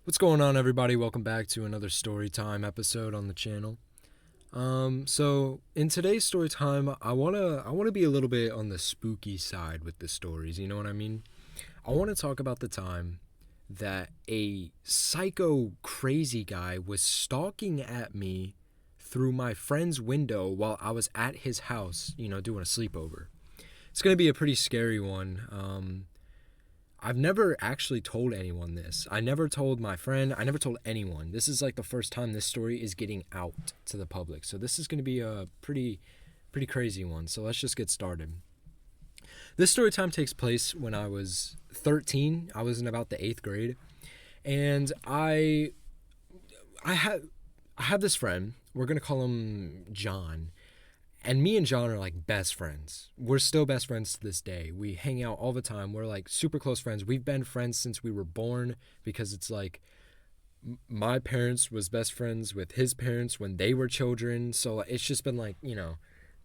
What's going on, everybody? Welcome back to another Storytime episode on the channel. So in today's Storytime, I wanna be a little bit on the spooky side with the stories. You know what I mean? I want to talk about the time that a psycho crazy guy was stalking at me through my friend's window while I was at his house, doing a sleepover. It's gonna be a pretty scary one. I've never actually told anyone this. I never told my friend. I never told anyone. This is like the first time this story is getting out to the public. So this is going to be a pretty crazy one. So let's just get started. This story time takes place when I was 13. I was in about the 8th grade. And I have this friend. We're going to call him John. And me and John are like best friends. We're still best friends to this day. We hang out all the time. We're like super close friends. We've been friends since we were born because it's like my parents was best friends with his parents when they were children. So it's just been like,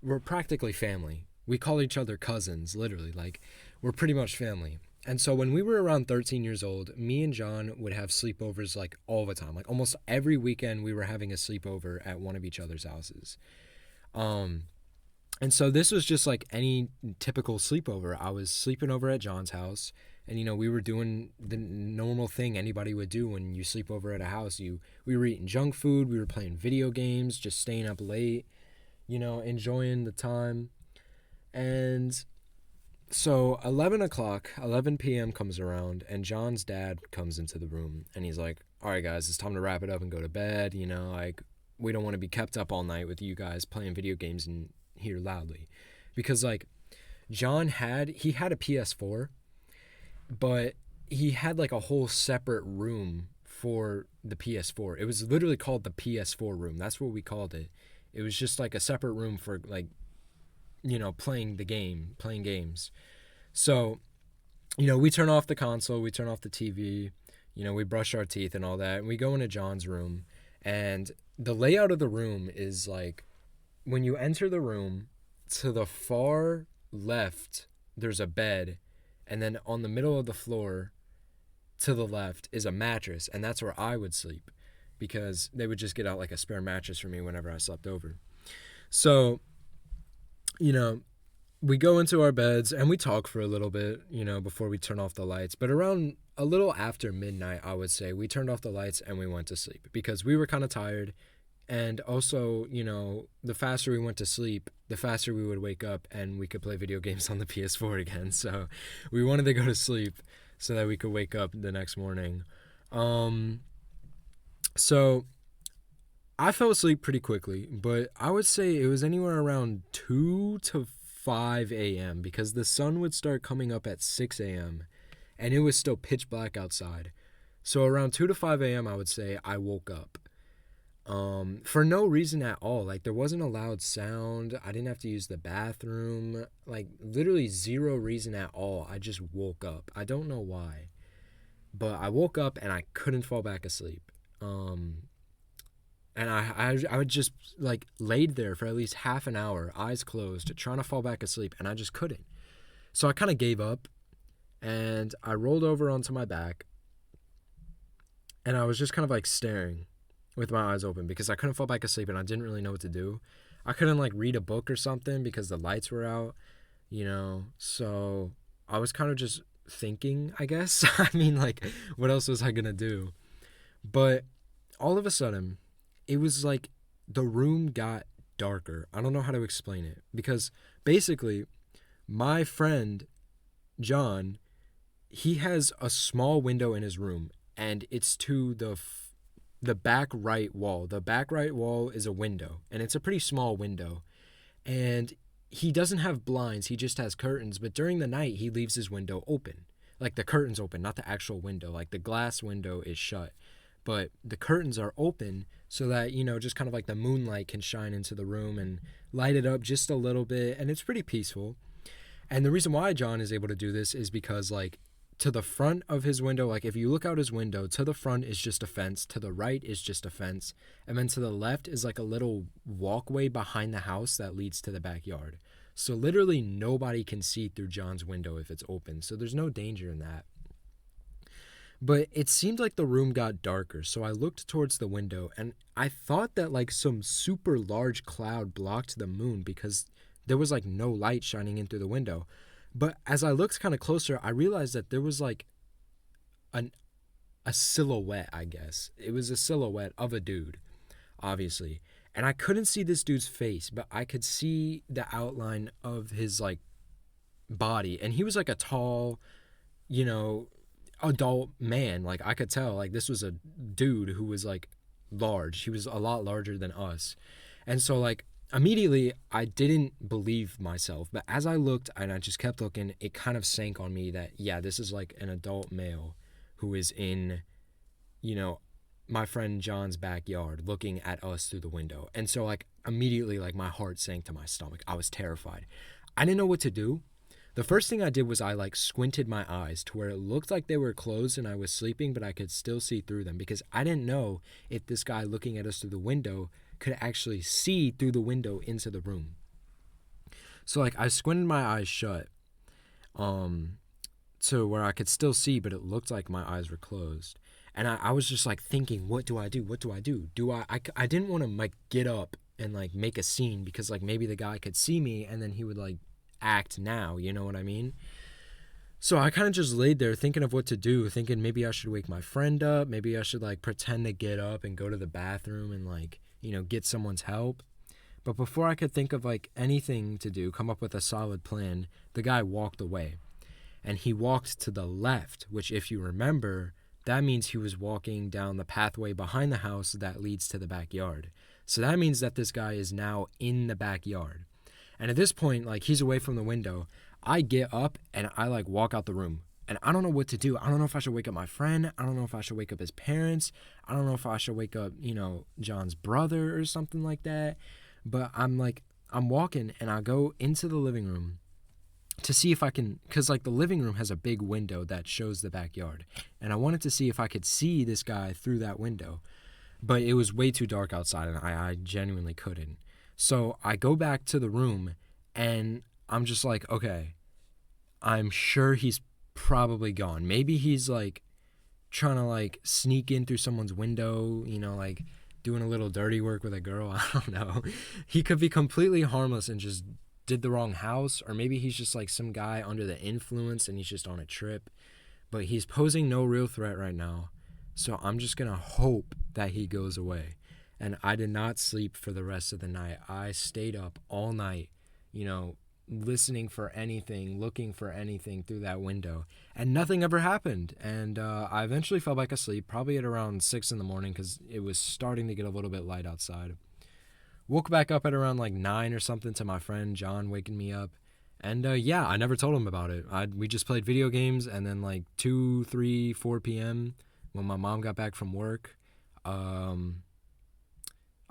we're practically family. We call each other cousins, literally. Like we're pretty much family. And so when we were around 13 years old, me and John would have sleepovers like all the time. Like almost every weekend we were having a sleepover at one of each other's houses. Um, and so this was just like any typical sleepover. I was sleeping over at John's house, and we were doing the normal thing anybody would do when you sleep over at a house. We were eating junk food, we were playing video games, just staying up late, enjoying the time. And so 11 o'clock, 11 p.m. comes around, and John's dad comes into the room, and he's like, "All right, guys, it's time to wrap it up and go to bed. Like we don't want to be kept up all night with you guys playing video games and here loudly," because like he had a PS4, but he had like a whole separate room for the PS4. It was literally called the PS4 room. That's what we called it. It was just like a separate room for like playing games. So we turn off the console, we turn off the TV, we brush our teeth and all that, and we go into John's room. And the layout of the room is like, when you enter the room, to the far left there's a bed, and then on the middle of the floor to the left is a mattress, and that's where I would sleep because they would just get out like a spare mattress for me whenever I slept over. So you know we go into our beds and we talk for a little bit, before we turn off the lights. But around a little after midnight, I would say, we turned off the lights and we went to sleep because we were kind of tired. And also, the faster we went to sleep, the faster we would wake up and we could play video games on the PS4 again. So we wanted to go to sleep so that we could wake up the next morning. So I fell asleep pretty quickly, but I would say it was anywhere around 2 to 5 a.m. because the sun would start coming up at 6 a.m. and it was still pitch black outside. So around 2 to 5 a.m., I would say I woke up. For no reason at all. Like there wasn't a loud sound. I didn't have to use the bathroom. Like literally zero reason at all. I just woke up. I don't know why, but I woke up and I couldn't fall back asleep. And I would just like laid there for at least half an hour, eyes closed, trying to fall back asleep, and I just couldn't. So I kind of gave up, and I rolled over onto my back, and I was just kind of like staring with my eyes open because I couldn't fall back asleep and I didn't really know what to do. I couldn't like read a book or something because the lights were out, So I was kind of just thinking, I guess. I mean, like, what else was I gonna do? But all of a sudden, it was like the room got darker. I don't know how to explain it because basically, my friend John, he has a small window in his room, and it's to the back right wall. The back right wall is a window, and it's a pretty small window. And he doesn't have blinds, he just has curtains, but during the night he leaves his window open. Like the curtains open, not the actual window. Like the glass window is shut, but the curtains are open so that, just kind of like the moonlight can shine into the room and light it up just a little bit, and it's pretty peaceful. And the reason why John is able to do this is because like to the front of his window, like if you look out his window, to the front is just a fence, to the right is just a fence, and then to the left is like a little walkway behind the house that leads to the backyard. So literally nobody can see through John's window if it's open. So there's no danger in that. But it seemed like the room got darker, so I looked towards the window and I thought that like some super large cloud blocked the moon because there was like no light shining in through the window. But as I looked kind of closer, I realized that there was like an a silhouette, I guess. It was a silhouette of a dude, obviously. And I couldn't see this dude's face, but I could see the outline of his like body. And he was like a tall, you know, adult man. Like I could tell like this was a dude who was like large. He was a lot larger than us. And so like immediately I didn't believe myself, but as I looked and I just kept looking, it kind of sank on me that yeah, this is like an adult male who is in, you know, my friend John's backyard looking at us through the window. And so like immediately like my heart sank to my stomach. I was terrified. I didn't know what to do. The first thing I did was I like squinted my eyes to where it looked like they were closed and I was sleeping, but I could still see through them because I didn't know if this guy looking at us through the window could actually see through the window into the room. So like I squinted my eyes shut, um, to where I could still see, but it looked like my eyes were closed. And I was just like thinking, what do I do? What do I do? I didn't want to like get up and like make a scene because like maybe the guy could see me and then he would like act now, you know what I mean? So I kind of just laid there thinking of what to do, thinking maybe I should wake my friend up, maybe I should like pretend to get up and go to the bathroom and like, you know, get someone's help. But before I could think of like anything to do, come up with a solid plan, the guy walked away. And he walked to the left, which if you remember, that means he was walking down the pathway behind the house that leads to the backyard. So that means that this guy is now in the backyard. And at this point, like he's away from the window, I get up and I like walk out the room. And I don't know what to do. I don't know if I should wake up my friend. I don't know if I should wake up his parents. I don't know if I should wake up, you know, John's brother or something like that. But I'm walking and I go into the living room to see if I can, because like the living room has a big window that shows the backyard. And I wanted to see if I could see this guy through that window. But it was way too dark outside and I genuinely couldn't. So I go back to the room and I'm just like, okay, I'm sure he's probably gone. Maybe he's like trying to like sneak in through someone's window, you know, like doing a little dirty work with a girl. I don't know. He could be completely harmless and just did the wrong house, or maybe he's just like some guy under the influence and he's just on a trip. But he's posing no real threat right now. So I'm just going to hope that he goes away. And I did not sleep for the rest of the night. I stayed up all night, you know, listening for anything, looking for anything through that window. And nothing ever happened. And I eventually fell back asleep, probably at around 6 in the morning because it was starting to get a little bit light outside. Woke back up at around like 9 or something to my friend John waking me up. And yeah, I never told him about it. We just played video games, and then like 2, 3, 4 p.m. when my mom got back from work, I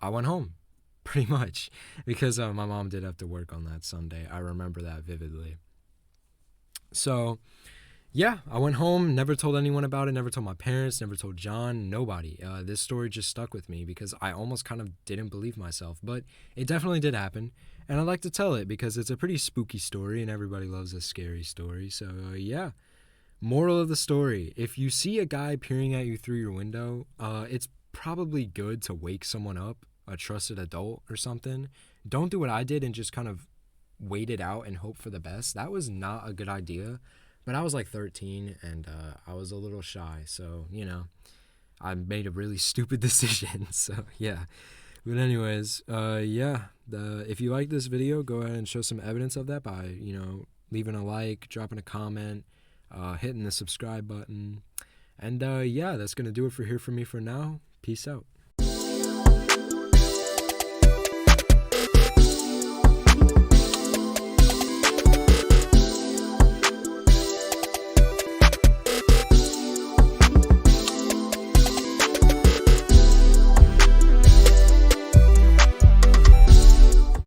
went home, pretty much, because my mom did have to work on that Sunday. I remember that vividly. So, yeah, I went home, never told anyone about it, never told my parents, never told John, nobody. This story just stuck with me because I almost kind of didn't believe myself, but it definitely did happen. And I like to tell it because it's a pretty spooky story and everybody loves a scary story. So, yeah. Moral of the story, if you see a guy peering at you through your window, it's probably good to wake someone up, a trusted adult or something. Don't do what I did and just kind of wait it out and hope for the best. That was not a good idea. But I was like 13 and I was a little shy. So, you know, I made a really stupid decision. So, yeah. But anyways, yeah. If you like this video, go ahead and show some evidence of that by, you know, leaving a like, dropping a comment, hitting the subscribe button. And yeah, that's going to do it for me for now. Peace out.